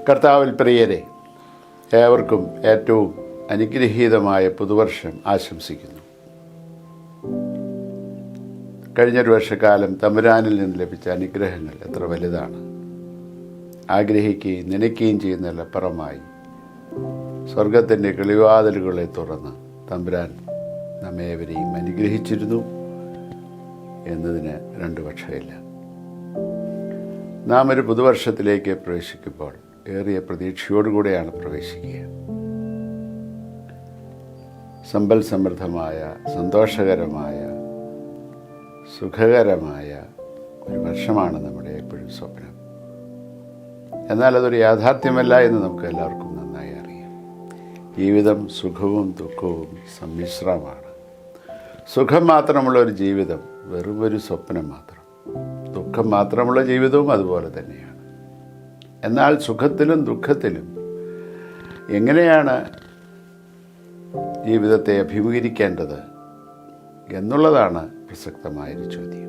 കർത്താവിൽ പ്രിയരെ, ഏവർക്കും ഏറ്റവും അനുഗ്രഹീതമായ പുതുവർഷം ആശംസിക്കുന്നു. കഴിഞ്ഞൊരു വർഷക്കാലം തമ്പുരാനിൽ നിന്ന് ലഭിച്ച അനുഗ്രഹങ്ങൾ എത്ര വലുതാണ്. ആഗ്രഹിക്കുകയും നനയ്ക്കുകയും ചെയ്യുന്നതിലപ്പുറമായി സ്വർഗത്തിൻ്റെ കിളിവാതിലുകളെ തുറന്ന് തമ്പുരാൻ നമ്മേവരെയും അനുഗ്രഹിച്ചിരുന്നു എന്നതിന് രണ്ടു പക്ഷമില്ല. നാം ഒരു പുതുവർഷത്തിലേക്ക് പ്രവേശിക്കുമ്പോൾ ഏറിയ പ്രതീക്ഷയോടുകൂടെയാണ് പ്രവേശിക്കുക. സമ്പൽ സമൃദ്ധമായ, സന്തോഷകരമായ, സുഖകരമായ ഒരു വർഷമാണ് നമ്മുടെ എപ്പോഴും സ്വപ്നം. എന്നാൽ അതൊരു യാഥാർത്ഥ്യമല്ല എന്ന് നമുക്ക് എല്ലാവർക്കും നന്നായി അറിയാം. ജീവിതം സുഖവും ദുഃഖവും സമ്മിശ്രമാണ്. സുഖം മാത്രമുള്ള ഒരു ജീവിതം വെറുമൊരു സ്വപ്നം മാത്രം. ദുഃഖം മാത്രമുള്ള ജീവിതവും അതുപോലെ തന്നെയാണ്. എന്നാൽ സുഖത്തിലും ദുഃഖത്തിലും എങ്ങനെയാണ് ജീവിതത്തെ അഭിമുഖീകരിക്കേണ്ടത് എന്നുള്ളതാണ് പ്രസക്തമായൊരു ചോദ്യം.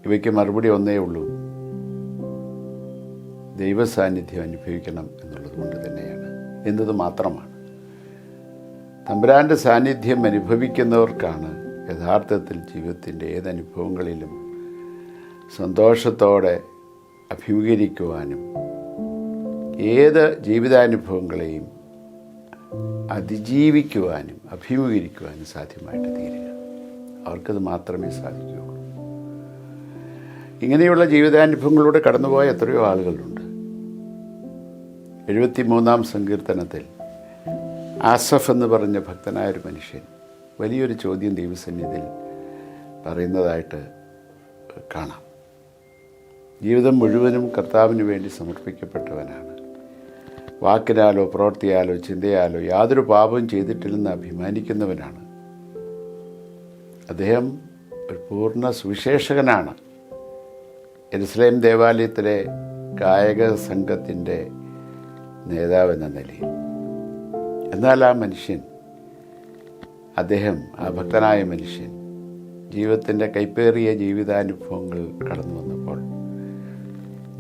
ഇവയ്ക്ക് മറുപടി ഒന്നേ ഉള്ളൂ: ദൈവസാന്നിധ്യം അനുഭവിക്കണം എന്നുള്ളത് കൊണ്ട് തന്നെയാണ് എന്നത് മാത്രമാണ്. തമ്പുരാൻ്റെ സാന്നിധ്യം അനുഭവിക്കുന്നവർക്കാണ് യഥാർത്ഥത്തിൽ ജീവിതത്തിൻ്റെ ഏതനുഭവങ്ങളിലും സന്തോഷത്തോടെ അഭിമുഖീകരിക്കുവാനും ഏത് ജീവിതാനുഭവങ്ങളെയും അതിജീവിക്കുവാനും അഭിമുഖീകരിക്കുവാനും സാധ്യമായിട്ട് തീരുക. അവർക്കത് മാത്രമേ സാധിക്കുകയുള്ളൂ. ഇങ്ങനെയുള്ള ജീവിതാനുഭവങ്ങളിലൂടെ കടന്നുപോയ എത്രയോ ആളുകളുണ്ട്. 73-ാം സങ്കീർത്തനത്തിൽ ആസഫ് എന്ന് പറഞ്ഞ ഭക്തനായൊരു മനുഷ്യൻ വലിയൊരു ചോദ്യം ദൈവസന്നിധിയിൽ പറയുന്നതായിട്ട് കാണാം. ജീവിതം മുഴുവനും കർത്താവിന് വേണ്ടി സമർപ്പിക്കപ്പെട്ടവനാണ്. വാക്കിനാലോ പ്രവൃത്തിയാലോ ചിന്തയാലോ യാതൊരു പാപവും ചെയ്തിട്ടില്ലെന്ന് അഭിമാനിക്കുന്നവനാണ്. അദ്ദേഹം ഒരു പൂർണ്ണ സുവിശേഷകനാണ്. യെരുശലേം ദേവാലയത്തിലെ ഗായക സംഘത്തിൻ്റെ നേതാവെന്ന നിലയിൽ. എന്നാൽ ആ ഭക്തനായ മനുഷ്യൻ ജീവിതത്തിൻ്റെ കൈപ്പേറിയ ജീവിതാനുഭവങ്ങൾ കടന്നു വന്നപ്പോൾ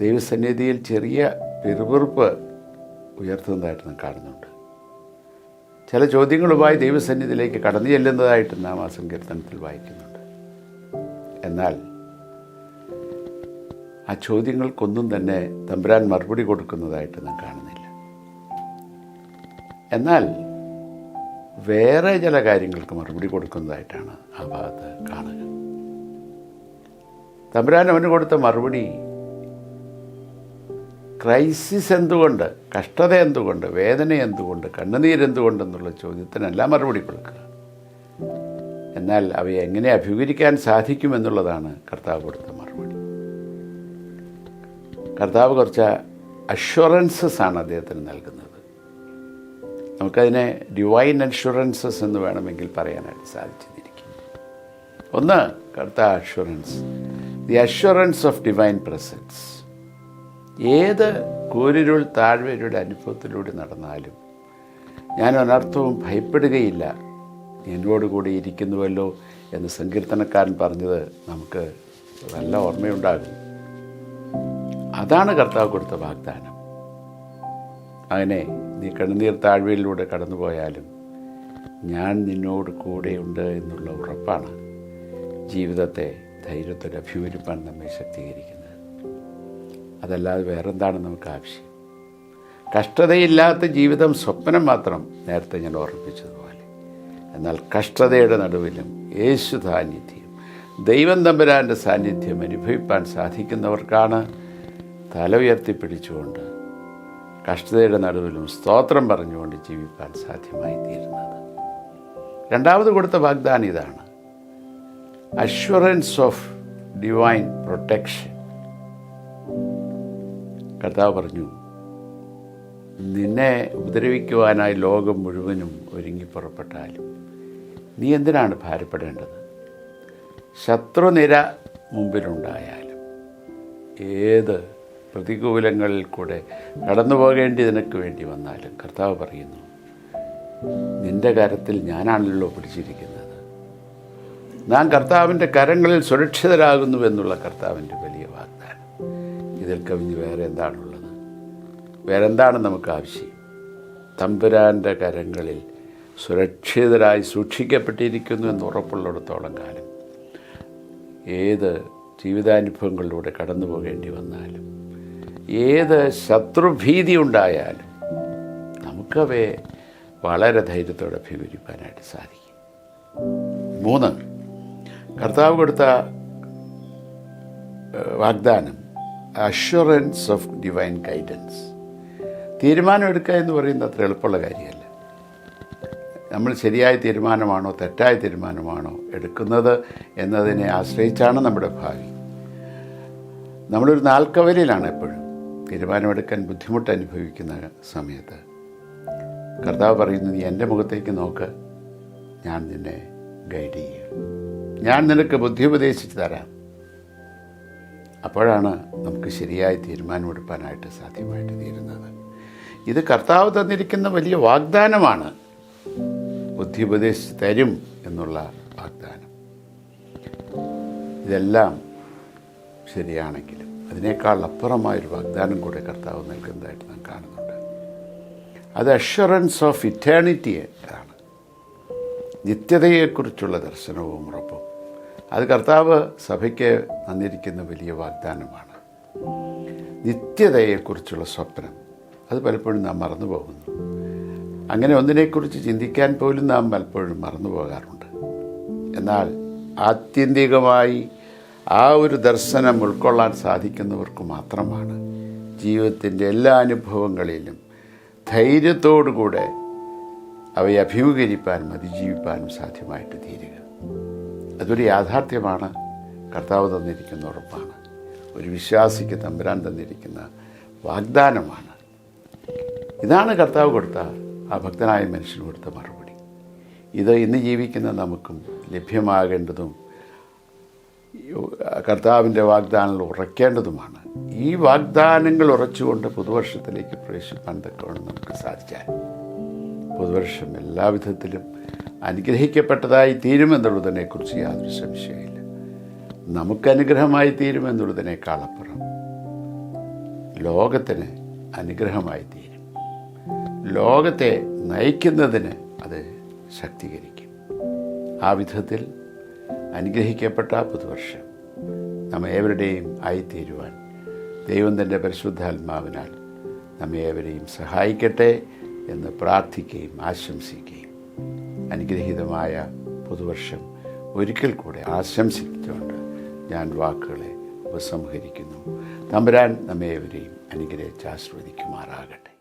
ദൈവസന്നിധിയിൽ ചെറിയ പിറുപിറുപ്പ് ഉയർത്തുന്നതായിട്ട് നാം കാണുന്നുണ്ട്. ചില ചോദ്യങ്ങളുമായി ദൈവസന്നിധിയിലേക്ക് കടന്നു ചെല്ലുന്നതായിട്ട് നാം ആ സങ്കീർത്തനത്തിൽ വായിക്കുന്നുണ്ട്. എന്നാൽ ആ ചോദ്യങ്ങൾക്കൊന്നും തന്നെ തമ്പുരാൻ മറുപടി കൊടുക്കുന്നതായിട്ട് നാം കാണുന്നില്ല. എന്നാൽ വേറെ ചില കാര്യങ്ങൾക്ക് മറുപടി കൊടുക്കുന്നതായിട്ടാണ് ആ ഭാഗത്ത് കാണുക. തമ്പുരാൻ അവന് കൊടുത്ത മറുപടി ക്രൈസിസ് എന്തുകൊണ്ട്, കഷ്ടത എന്തുകൊണ്ട്, വേദന എന്തുകൊണ്ട്, കണ്ണുനീരെന്തുകൊണ്ടെന്നുള്ള ചോദ്യത്തിനെല്ലാം മറുപടി കൊടുക്കുക. എന്നാൽ അവയെ എങ്ങനെ അഭിമുഖീകരിക്കാൻ സാധിക്കുമെന്നുള്ളതാണ് കർത്താവ് കൊടുത്ത മറുപടി. കർത്താവ് കുറച്ച് അഷ്വറൻസസ് ആണ് അദ്ദേഹത്തിന് നൽകുന്നത്. നമുക്കതിനെ ഡിവൈൻ അഷ്വറൻസസ് എന്ന് വേണമെങ്കിൽ പറയാനായിട്ട് സാധിച്ചിരിക്കും. ഒന്ന്, കർത്താവ് assurance, the assurance of divine presence. ഏത് കൂരിരുൾ താഴ്വരയുടെ അനുഭവത്തിലൂടെ നടന്നാലും ഞാൻ അനർത്ഥവും ഭയപ്പെടുകയില്ല, എന്നോടുകൂടി ഇരിക്കുന്നുവല്ലോ എന്ന് സങ്കീർത്തനക്കാരൻ പറഞ്ഞത് നമുക്ക് നല്ല ഓർമ്മയുണ്ടാകും. അതാണ് കർത്താവ് കൊടുത്ത വാഗ്ദാനം. അങ്ങനെ നീ കണ്ണുനീർ താഴ്വരയിലൂടെ കടന്നുപോയാലും ഞാൻ നിന്നോട് കൂടെയുണ്ട് എന്നുള്ള ഉറപ്പാണ് ജീവിതത്തെ ധൈര്യത്തോടെ അഭിമുഖീകരിക്കാൻ നമ്മെ ശക്തീകരിക്കുന്നത്. അതല്ലാതെ വേറെന്താണ് നമുക്ക് ആവശ്യം? കഷ്ടതയില്ലാത്ത ജീവിതം സ്വപ്നം മാത്രം, നേരത്തെ ഞാൻ ഓർമ്മിപ്പിച്ചതുപോലെ. എന്നാൽ കഷ്ടതയുടെ നടുവിലും യേശു സാന്നിധ്യം, ദൈവം തമ്പുരാൻ്റെ സാന്നിധ്യം അനുഭവിപ്പാൻ സാധിക്കുന്നവർക്കാണ് തല ഉയർത്തിപ്പിടിച്ചുകൊണ്ട് കഷ്ടതയുടെ നടുവിലും സ്തോത്രം പറഞ്ഞുകൊണ്ട് ജീവിപ്പാൻ സാധ്യമായി തീരുന്നത്. രണ്ടാമത് കൊടുത്ത വാഗ്ദാനം ഇതാണ്: അഷ്വറൻസ് ഓഫ് ഡിവൈൻ പ്രൊട്ടക്ഷൻ. കർത്താവ് പറഞ്ഞു, നിന്നെ ഉപദ്രവിക്കുവാനായി ലോകം മുഴുവനും ഒരുങ്ങി പുറപ്പെട്ടാലും നീ എന്തിനാണ് ഭാരപ്പെടേണ്ടത്? ശത്രുനിര മുമ്പിലുണ്ടായാലും ഏത് പ്രതികൂലങ്ങളിൽ കൂടെ കടന്നു പോകേണ്ടി നിനക്ക് വേണ്ടി വന്നാലും കർത്താവ് പറയുന്നു, നിന്റെ കരത്തിൽ ഞാനാണല്ലോ പിടിച്ചിരിക്കുന്നത്. നാം കർത്താവിൻ്റെ കരങ്ങളിൽ സുരക്ഷിതരാകുന്നുവെന്നുള്ള കർത്താവിൻ്റെ വലിയ വാഗ്ദാനം. ഇതിൽ കവിഞ്ഞ് വേറെ എന്താണുള്ളത്? വേറെ എന്താണ് നമുക്ക് ആവശ്യം? തമ്പുരാൻ്റെ കരങ്ങളിൽ സുരക്ഷിതരായി സൂക്ഷിക്കപ്പെട്ടിരിക്കുന്നു എന്ന് ഉറപ്പുള്ളിടത്തോളം കാലം ഏത് ജീവിതാനുഭവങ്ങളിലൂടെ കടന്നു പോകേണ്ടി വന്നാലും, ഏത് ശത്രുഭീതി ഉണ്ടായാലും നമുക്കവയെ വളരെ ധൈര്യത്തോടെ അഭിമുഖീകരിക്കാനായിട്ട് സാധിക്കും. 3, കർത്താവ് കൊടുത്ത വാഗ്ദാനം അഷ്വറൻസ് ഓഫ് ഡിവൈൻ ഗൈഡൻസ്. തീരുമാനമെടുക്കുക എന്ന് പറയുന്നത് അത്ര എളുപ്പമുള്ള കാര്യമല്ല. നമ്മൾ ശരിയായ തീരുമാനമാണോ തെറ്റായ തീരുമാനമാണോ എടുക്കുന്നത് എന്നതിനെ ആശ്രയിച്ചാണ് നമ്മുടെ ഭാവി. നമ്മളൊരു നാൽക്കവലിലാണ് എപ്പോഴും. തീരുമാനമെടുക്കാൻ ബുദ്ധിമുട്ട് അനുഭവിക്കുന്ന സമയത്ത് കർത്താവ് പറയുന്നു, നീ എൻ്റെ മുഖത്തേക്ക് നോക്ക്, ഞാൻ നിന്നെ ഗൈഡ് ചെയ്യും, ഞാൻ നിനക്ക് ബുദ്ധി ഉപദേശിച്ച് തരാം. അപ്പോഴാണ് നമുക്ക് ശരിയായ തീരുമാനമെടുക്കാനായിട്ട് സാധ്യമായിട്ട് തീരുന്നത്. ഇത് കർത്താവ് തന്നിരിക്കുന്ന വലിയ വാഗ്ദാനമാണ്. ബുദ്ധി ഉപദേശിച്ച് തരും എന്നുള്ള വാഗ്ദാനം. ഇതെല്ലാം ശരിയാണെങ്കിലും അതിനേക്കാൾ അപ്പുറമായൊരു വാഗ്ദാനം കൂടെ കർത്താവ് നൽകുന്നതായിട്ട് നാം കാണുന്നുണ്ട്. അത് അഷ്വറൻസ് ഓഫ് ഇറ്റേണിറ്റി ആണ്. നിത്യതയെക്കുറിച്ചുള്ള ദർശനവും ഉറപ്പും. അത് കർത്താവ് സഭയ്ക്ക് തന്നിരിക്കുന്ന വലിയ വാഗ്ദാനമാണ്. നിത്യതയെക്കുറിച്ചുള്ള സ്വപ്നം അത് പലപ്പോഴും നാം മറന്നു പോകുന്നു. അങ്ങനെ ഒന്നിനെക്കുറിച്ച് ചിന്തിക്കാൻ പോലും നാം പലപ്പോഴും മറന്നു പോകാറുണ്ട്. എന്നാൽ ആത്യന്തികമായി ആ ഒരു ദർശനം ഉൾക്കൊള്ളാൻ സാധിക്കുന്നവർക്ക് മാത്രമാണ് ജീവിതത്തിൻ്റെ എല്ലാ അനുഭവങ്ങളിലും ധൈര്യത്തോടുകൂടെ അവയെ അഭിമുഖീകരിക്കാനും അതിജീവിക്കാനും സാധ്യമായിട്ട് തീരുക. അതൊരു യാഥാർത്ഥ്യമാണ്. കർത്താവ് തന്നിരിക്കുന്ന ഉറപ്പാണ്. ഒരു വിശ്വാസിക്ക് തമ്പുരാൻ തന്നിരിക്കുന്ന വാഗ്ദാനമാണ്. ഇതാണ് കർത്താവ് കൊടുത്ത ആ ഭക്തനായ മനുഷ്യന് കൊടുത്ത മറുപടി. ഇത് ഇന്ന് ജീവിക്കുന്ന നമുക്കും ലഭ്യമാകേണ്ടതും കർത്താവിൻ്റെ വാഗ്ദാനങ്ങൾ ഉറക്കേണ്ടതുമാണ്. ഈ വാഗ്ദാനങ്ങൾ ഉറച്ചുകൊണ്ട് പുതുവർഷത്തിലേക്ക് പ്രവേശിപ്പാൻ തക്കവണ്ണം നമുക്ക് സാധിച്ചാൽ പുതുവർഷം എല്ലാവിധത്തിലും അനുഗ്രഹിക്കപ്പെട്ടതായി തീരുമെന്നുള്ളതിനെക്കുറിച്ച് യാതൊരു സംശയമില്ല. നമുക്ക് അനുഗ്രഹമായി തീരുമെന്നുള്ളതിനേക്കാളപ്പുറം ലോകത്തിന് അനുഗ്രഹമായി തീരും. ലോകത്തെ നയിക്കുന്നതിന് അത് ശക്തീകരിക്കും. ആ വിധത്തിൽ അനുഗ്രഹിക്കപ്പെട്ട പുതുവർഷം നമ്മെ ഏവരുടെയും ആയിത്തീരുവാൻ ദൈവം തൻ്റെ പരിശുദ്ധാത്മാവിനാൽ നമ്മെ ഏവരെയും സഹായിക്കട്ടെ എന്ന് പ്രാർത്ഥിക്കുകയും ആശംസിക്കുകയും അനുഗ്രഹീതമായ പുതുവർഷം ഒരിക്കൽ കൂടെ ആശംസിച്ചുകൊണ്ട് ഞാൻ വാക്കുകളെ ഉപസംഹരിക്കുന്നു. തമ്പുരാൻ നമ്മെ ഏവരെയും അനുഗ്രഹിച്ച് ആശീർവദിക്കുമാറാകട്ടെ.